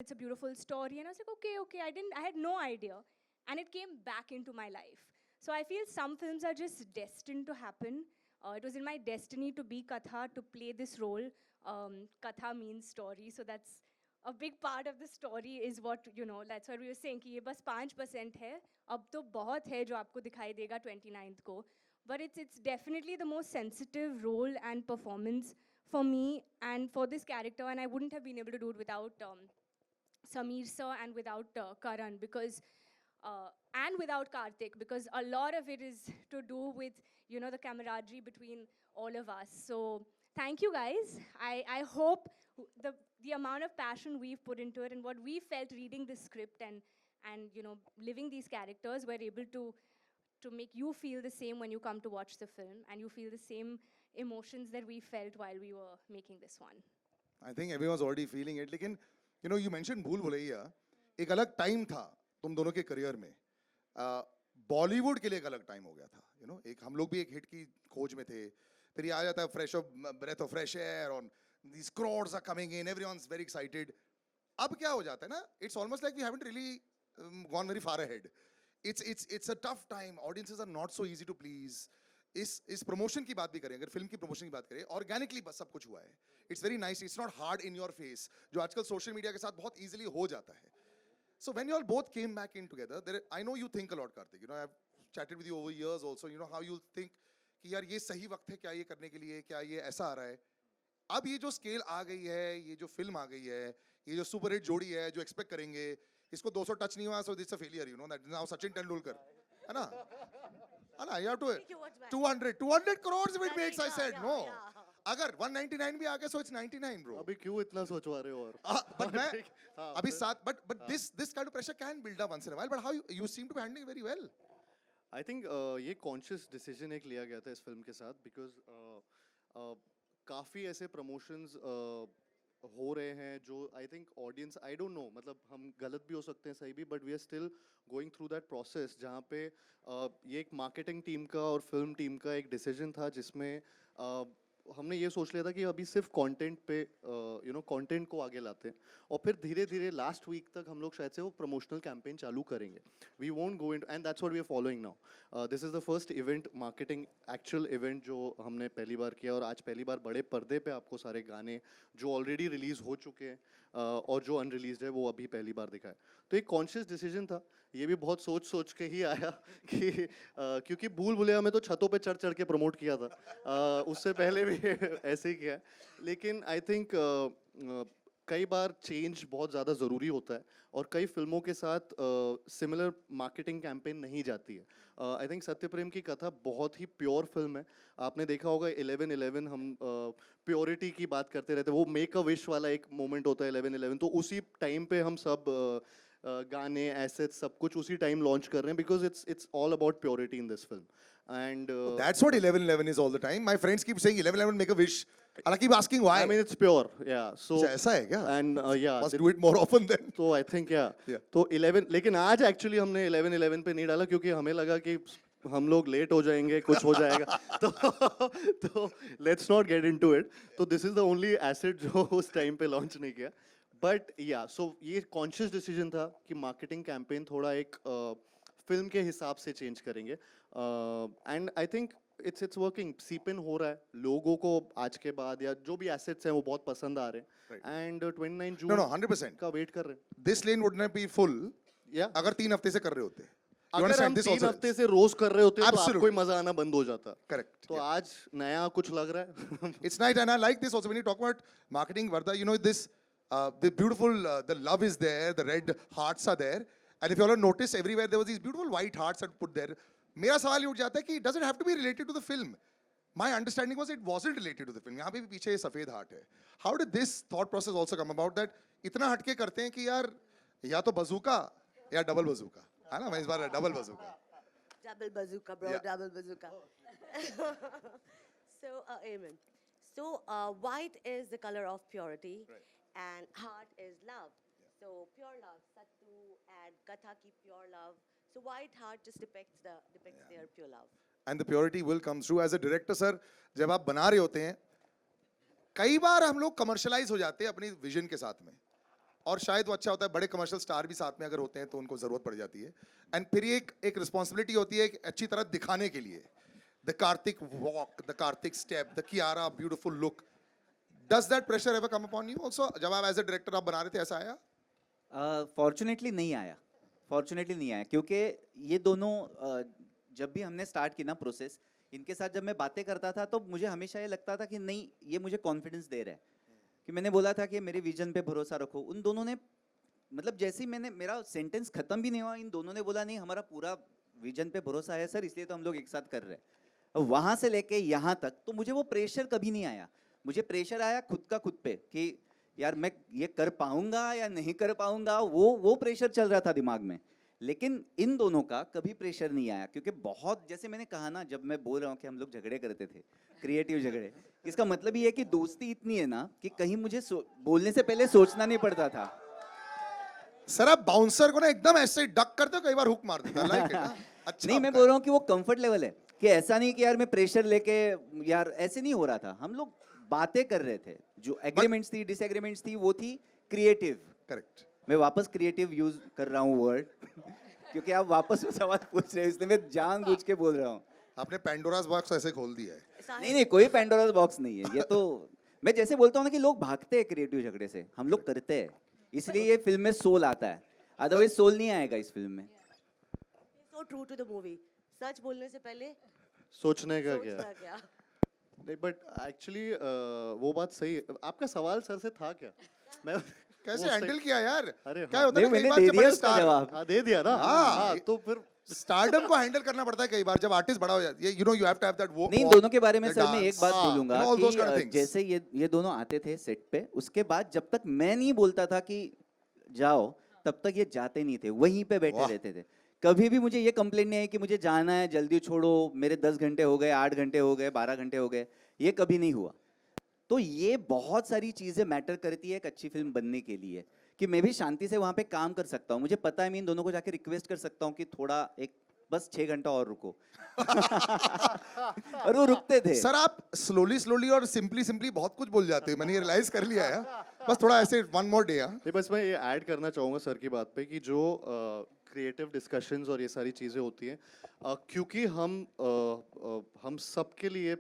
it's a beautiful story. And I was like, okay, I had no idea. And it came back into my life. So I feel some films are just destined to happen. It was in my destiny to be Katha, to play this role. Katha means story, so that's a big part of the story is what, that's what we were saying, कि ये बस 5% है, अब तो बहुत है जो आपको दिखाई देगा 29th को. But it's definitely the most sensitive role and performance for me and for this character, and I wouldn't have been able to do it without Sameer sir and without Karan, because and without Karthik, because a lot of it is to do with the camaraderie between all of us. So thank you guys. I hope the amount of passion we've put into it and what we felt reading this script and living these characters, we're able to make you feel the same when you come to watch the film, and you feel the same emotions that we felt while we were making this one. I think everyone's already feeling it. लेकिन you mentioned भूल भुलैया, एक अलग time था तुम दोनों के career में. बॉलीवुड के लिए एक अलग टाइम हो गया था. एक हम लोग भी एक हिट की खोज में थे. फिर ये आ जाता है fresh of breath of fresh air और these crores are coming in, everyone's very excited. अब क्या हो जाता है ना, it's almost like we haven't really gone very far ahead. It's a tough time. Audiences are not so easy to please. इस promotion की बात भी करें, अगर फिल्म की प्रमोशन की बात करें, ऑर्गेनिकली बस सब कुछ हुआ है. It's very nice, it's not hard in your face, जो आजकल सोशल मीडिया के साथ बहुत इजीली हो जाता है. So when you all both came back in together, I know you think a lot, Karthik. I've chatted with you over years also. How you think कि यार ये सही वक्त है क्या ये करने के लिए, क्या ये ऐसा आ रहा है. अब ये जो स्केल आ गई है, ये जो फिल्म आ गई है, ये जो सुपर हिट जोड़ी है, जो एक्सपेक्ट करेंगे, इसको 200 टच नहीं हुआ, so it's a failure. That now Sachin Tendulkar, है ना? You have to 200 crores it makes. I said no. अगर 199 भी आ गया, so it's 99, bro. अभी क्यों इतना सोचवा रहे हो और? But मैं अभी साथ, but this kind of pressure can build up once in a while. But how you seem to be handling very well. I think ये conscious decision एक लिया गया था इस फिल्म के साथ, because काफ़ी ऐसे प्रमोशंस हो रहे हैं जो I think audience, I don't know, मतलब हम गलत भी हो सकते हैं, सही भी, but we are still going through that process, जहाँ पे ये एक मार्केटिंग टीम का और फिल्म टीम का एक डिसीजन था, जिसमें हमने ये सोच लिया था कि अभी सिर्फ कंटेंट पे कंटेंट को आगे लाते हैं, और फिर धीरे धीरे लास्ट वीक तक हम लोग शायद से वो प्रमोशनल कैंपेन चालू करेंगे. We won't go in, and that's what we are following now. This is the first event, marketing actual event जो हमने पहली बार किया, और आज पहली बार बड़े पर्दे पे आपको सारे गाने जो ऑलरेडी रिलीज़ हो चुके हैं और जो अनरिलीज्ड है वो अभी पहली बार दिखा है. तो एक कॉन्शियस डिसीजन था, ये भी बहुत सोच के ही आया कि क्योंकि भूल भुलैया में तो छतों पे चढ़ चढ़ के प्रमोट किया था, उससे पहले भी ऐसे ही किया है. लेकिन आई थिंक कई बार चेंज बहुत ज़्यादा ज़रूरी होता है, और कई फिल्मों के साथ सिमिलर मार्केटिंग कैंपेन नहीं जाती है. आई थिंक सत्यप्रेम की कथा बहुत ही प्योर फिल्म है. आपने देखा होगा 11/11, हम प्योरिटी की बात करते रहते हैं, वो मेक अ विश वाला एक मोमेंट होता है 11/11, तो उसी टाइम पे हम सब गाने, एसेट्स, सब कुछ उसी टाइम लॉन्च कर रहे हैं, because it's all about purity in this film. And that's what 11/11 is all the time. My friends keep saying 11/11 make a wish, and I keep asking why. I mean it's pure, yeah. So ऐसा है क्या? And yeah, must do it more often then. तो I think yeah. Yeah. तो 11, लेकिन आज actually हमने 11/11 पे नहीं डाला, क्योंकि हमें लगा कि हम लोग लेट हो जाएंगे, कुछ हो जाएगा. तो let's not get into it. तो this is the only asset जो उस टाइम पे लॉन्च नहीं किया. बट या सो ये कॉन्शियस डिसीजन था कि मार्केटिंग कैंपेन थोड़ा एक फिल्म के हिसाब से चेंज करेंगे, and I think it's working. सीपिन हो रहा है, लोगों को आज के बाद या जो भी एसेट्स हैं वो बहुत पसंद आ रहे हैं, एंड 29 जून No, 100% का वेट कर रहे हैं. This lane would not be full. Yeah. अगर 3 हफ्ते से कर रहे होते. You अगर हम understand this 3 also? हफ्ते से रोज कर रहे होते तो Absolutely. आपको ही मजा आना बंद हो जाता. Correct. तो Yeah. आज नया कुछ लग रहा है. It's nice, and I like this also when you talk about marketing, Vardha. This the beautiful, the love is there, the red hearts are there, and if you all have noticed, everywhere there was these beautiful white hearts that put there. मेरा सवाल ये उठ जाता है कि does it have to be related to the film? My understanding was it wasn't related to the film. यहाँ पे भी पीछे ये सफेद हार्ट है. How did this thought process also come about that इतना हटके करते हैं कि यार या तो बजूका या डबल बजूका, है ना? मैं इस बार double बजूका. Double bazooka, bro. Yeah. Double bazooka. So, Amen. So, white is the color of purity, and heart is love. So, pure love, Sattu and Katha ki pure love. So, white heart just depicts their pure love. And the purity will come through. As a director, sir, जब आप बना रहे होते हैं, कई बार हम लोग commercialise हो जाते हैं अपनी विजन के साथ में, और शायद वो अच्छा होता है, बड़े कमर्शियल स्टार भी साथ में अगर होते हैं तो उनको जरूरत पड़ जाती है. एंड फिर ये एक रिस्पॉन्सिबिलिटी होती है एक अच्छी तरह दिखाने के लिए. The Kartik walk, the Kartik step, the Kiara beautiful look. Does that pressure ever come upon you also? जब आप एज ए डायरेक्टर आप बना रहे थे, ऐसा आया? फॉर्चुनेटली नहीं आया. फॉर्चुनेटली नहीं आया क्योंकि ये दोनों जब भी हमने स्टार्ट की ना प्रोसेस, इनके साथ जब मैं बातें करता था तो मुझे हमेशा ये लगता था कि नहीं, ये मुझे कॉन्फिडेंस दे रहा है. कि मैंने बोला था कि मेरे विजन पे भरोसा रखो. उन दोनों ने मतलब जैसे ही मैंने, मेरा सेंटेंस खत्म भी नहीं हुआ, इन दोनों ने बोला नहीं, हमारा पूरा विजन पे भरोसा है सर, इसलिए तो हम लोग एक साथ कर रहे हैं. और वहाँ से लेके यहाँ तक तो मुझे वो प्रेशर कभी नहीं आया. मुझे प्रेशर आया खुद का खुद पे कि यार मैं ये कर पाऊंगा या नहीं कर पाऊंगा, वो प्रेशर चल रहा था दिमाग में. लेकिन इन दोनों का कभी प्रेशर नहीं आया क्योंकि बहुत, जैसे मैंने कहा ना, जब मैं बोल रहा हूँ कि हम लोग झगड़े करते थे, क्रिएटिव झगड़े, इसका मतलब ये है कि दोस्ती इतनी है ना कि कहीं मुझे बोलने से पहले सोचना नहीं पड़ता था. सर आप बाउंसर को ना एकदम ऐसे डक करते हो, कई बार हुक मार देता है. Like it. अच्छा नहीं, मैं बोल रहा हूँ कि वो कंफर्ट लेवल है कि ऐसा नहीं कि यार मैं प्रेशर लेके, यार ऐसे नहीं हो रहा था. हम लोग बातें कर रहे थे, जो एग्रीमेंट्स थी, डिसएग्रीमेंट्स थी, वो थी क्रिएटिव. करेक्ट. मैं वापस क्रिएटिव यूज कर रहा हूँ वर्ड क्योंकि आप वापस वो सवाल पूछ रहे हो, इसलिए मैं जानबूझ के बोल रहा हूँ. आपने पैंडोरास बॉक्स ऐसे खोल दिया है. नहीं, कोई पैंडोरास बॉक्स नहीं है ये तो. मैं जैसे बोलता हूँ ना कि लोग भागते हैं क्रिएटिव झगड़े से, हम लोग करते हैं, इसलिए ये फिल्म में सोल आता है. अदरवाइज सोल नहीं आएगा इस फिल्म में. So true to the movie. सच बोलने से पहले सोचने का क्या? सोचना क्या? नहीं, बट एक्चुअली वो बात सही है. आपका सवाल सर से था क्या? मैं कैसे वो हैंडल सही- किया यार? अरे क्या हाँ. होता है नहीं, ना, कई मैंने बार दे जब दिया बड़े उसका स्टार, जवाब. हाँ, दे दिया ना. हाँ. हाँ, तो फिर स्टारडम को हैंडल करना पड़ता है कई बार जब आर्टिस्ट बड़ा हो जाता है. You know, you have to have that वो. नहीं, इन दोनों के बारे में सर मैं एक बात बोलूंगा all those कि kind of things. जैसे ये दोनों आते थे सेट पे, उसके बाद जब तक मैं नहीं बोलता था कि जाओ, तब तक ये जाते नहीं थे, वहीं पे बैठे वाह. रहते थे. कभी भी मुझे ये कंप्लेंट नहीं है कि मुझे जाना है, जल्दी छोड़ो, मेरे 10 घंटे हो गए, 8 घंटे हो गए, 12 घंटे हो गए. ये कभी नहीं हुआ. तो ये बहुत सारी चीजें मैटर करती है एक अच्छी फिल्म बनने के लिए, कि मैं भी शांति से वहां पे काम कर सकता हूँ. मुझे पता है मैं इन दोनों को जाके रिक्वेस्ट कर सकता हूँ कि थोड़ा एक बस 6 घंटा और रुको. और वो रुकते थे. सर आप स्लोली और सिंपली बहुत कुछ बोल जाते हैं, मैंने ये रियलाइज कर लिया है. बस थोड़ा ऐसे वन मोर डे. नहीं, बस मैं ये ऐड करना चाहूँगा सर की बात पे कि जो क्रिएटिव डिस्कशंस और ये सारी चीज़ें होती हैं, क्योंकि हम सब के लिए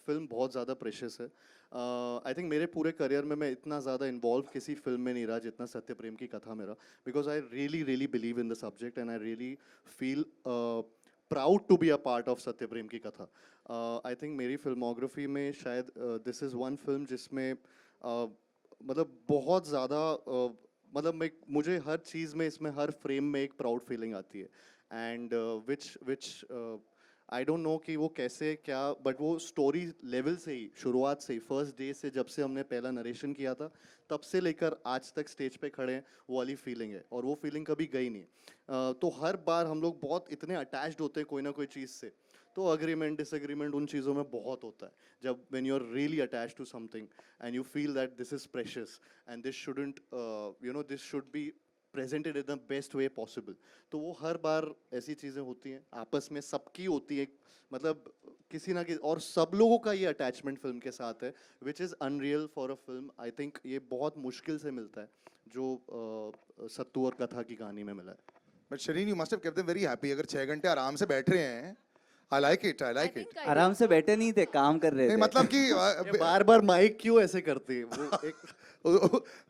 फिल्म बहुत ज़्यादा प्रेशियस है. आई थिंक मेरे पूरे करियर में मैं इतना ज़्यादा इन्वॉल्व किसी फिल्म में नहीं रहा जितना सत्य प्रेम की कथा मेरा, because I really believe in the subject and I really feel proud to be a part of Satya Prem Ki कथा. आई थिंक मेरी फिल्मोग्राफी में शायद दिस इज़ वन फिल्म जिसमें मतलब बहुत ज़्यादा मतलब मुझे हर चीज़ में, इसमें हर फ्रेम में एक प्राउड फीलिंग आती है. And which I don't no कि वो कैसे क्या, बट वो स्टोरी लेवल से ही, शुरुआत से ही, फर्स्ट डे से, जब से हमने पहला नरेशन किया था तब से लेकर आज तक स्टेज पे खड़े हैं, वो वाली फीलिंग है और वो फीलिंग कभी गई नहीं. तो हर बार हम लोग बहुत इतने अटैच्ड होते हैं कोई ना कोई चीज़ से. तो अग्रीमेंट डिसएग्रीमेंट उन चीज़ों में बहुत होता है, जब when you are really attached to something and you feel that this is precious and this shouldn't, you know, this should be presented in the best way possible. तो वो हर बार ऐसी चीज़ें होती हैं, आपस में सबकी होती है, मतलब किसी ना किसी, और सब लोगों का ये अटैचमेंट फिल्म के साथ है, which is unreal for a film. I think ये बहुत मुश्किल से मिलता है जो सत्तू और कथा की कहानी में मिला है. But Shirin, you must have kept them very happy. अगर 6 घंटे आराम से बैठ रहे हैं, आई लाइक इट. आराम से बैठे नहीं थे, काम कर रहे नहीं थे. मतलब कि ये बार बार माइक क्यों ऐसे करती है? वो एक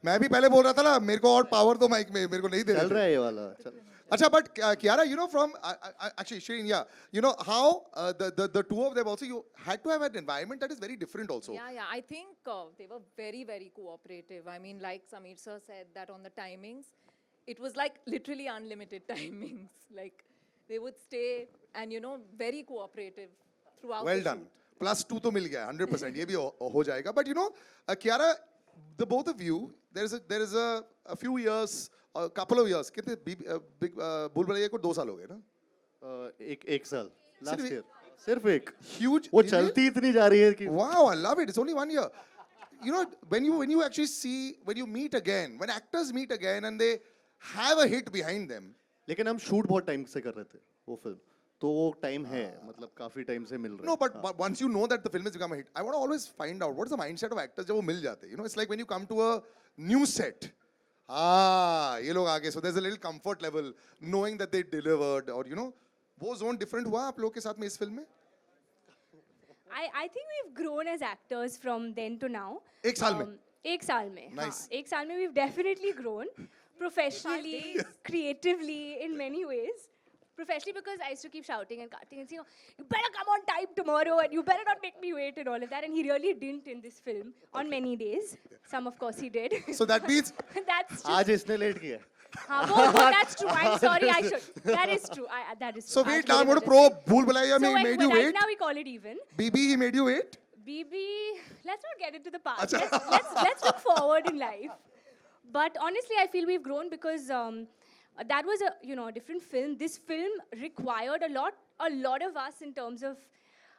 मैं भी पहले बोल रहा था ना, मेरे को और पावर दो माइक में, मेरे को नहीं दे चल रहे रहा थे. है ये वाला. चल. अच्छा, but Kiara, you know, from actually Shireen, yeah, you know how the two of them also, you had to have an environment that is very different also. Yeah. I think they were very cooperative. I mean, like Sameer sir said that on the timings, it was like literally unlimited timings. Like they would stay and very cooperative throughout. Well the done. shoot. +2 तो मिल गया 100%. ये भी हो जाएगा. But you know, Kiara, the both of you, there is a few years, a couple of years. कितने big भूल भुलैया को 2 साल हो गए ना? एक साल लास्ट सिर्फ ईयर, सिर्फ एक. Huge. वो चलती इतनी जा रही है कि Wow, I love it. It's only 1 year. You know, when you actually see, when you meet again, when actors meet again and they have a hit behind them. लेकिन हम शूट बहुत टाइम से कर रहे थे वो फिल्म, तो वो टाइम है, मतलब काफी टाइम से मिल रहा है. No, but once you know that the film has become a hit, I want to always find out what is the mindset of actors जब वो मिल जाते हैं. You know, it's like when you come to a new set. हाँ ये लोग आगे, so there's a little comfort level knowing that they delivered, और you know वो zone different हुआ आप लोग के साथ में इस फिल्म में? I think we've grown as actors from then to now. एक साल में? एक साल में, हाँ, Nice. एक साल में we've definitely grown professionally, creatively, in many ways. Professionally, because I used to keep shouting and cutting and saying, you better come on time tomorrow and you better not make me wait and all of that. And he really didn't in this film on many days. Some, of course, he did. So that means That's just, आज इसने late किया हाँ, that's true. I'm sorry, I should. That is true. That is true. so I wait should now I'm going to have pro Bhool Bhulaiya So में when, made you right wait. now we call it even. BB he made you wait. BB, let's not get into the past. Let's look forward in life. But honestly, I feel we've grown because that was a different film. This film required a lot of us in terms of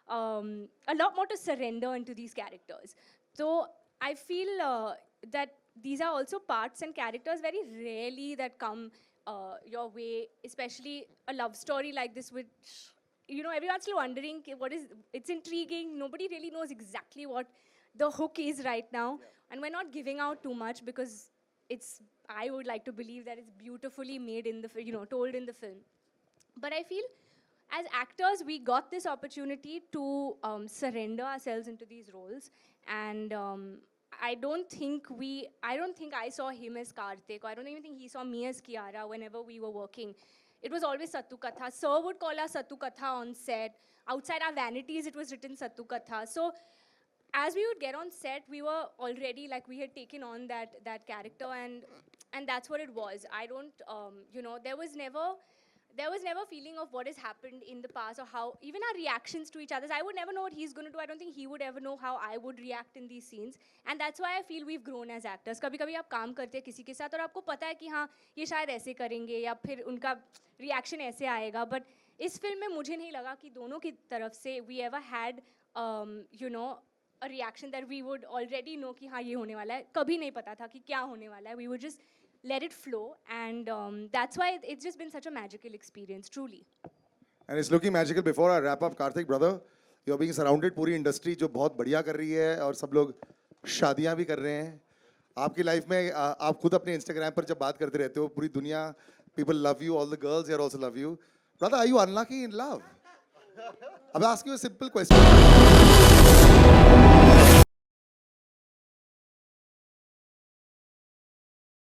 a lot more to surrender into these characters. So I feel that these are also parts and characters very rarely that come your way, especially a love story like this, which everyone's still wondering what is. It's intriguing. Nobody really knows exactly what the hook is right now, and we're not giving out too much because it's. I would like to believe that it's beautifully made in the told in the film. But I feel as actors we got this opportunity to surrender ourselves into these roles, and I don't think I saw him as Karthik, or I don't even think he saw me as Kiara whenever we were working. It was always Sattu Katha. Sir would call us Sattu Katha on set. Outside our vanities, it was written Sattu Katha. So as we would get on set, we were already like we had taken on that character, and that's what it was. I don't, there was never feeling of what has happened in the past or how even our reactions to each other. I would never know what he's going to do. I don't think he would ever know how I would react in these scenes. And that's why I feel we've grown as actors. कभी-कभी आप काम करते हैं किसी के साथ और आपको पता है कि हाँ ये शायद ऐसे करेंगे या फिर उनका reaction ऐसे आएगा. But इस फिल्म में मुझे नहीं लगा कि दोनों की तरफ से we ever had a reaction that we would already know कि हाँ ये होने वाला है. कभी नहीं पता था कि क्या होने वाला है. We would just let it flow, and that's why it's just been such a magical experience, truly. And it's looking magical. Before I wrap up, Karthik brother, you're being surrounded पूरी industry जो बहुत बढ़िया कर रही है और सब लोग शादियां भी कर रहे हैं. आपकी लाइफ में आप खुद अपने Instagram पर जब बात करते रहते हो पूरी दुनिया people love you, all the girls here also love you. Brother, are you unlucky in love? I'll ask you a simple question.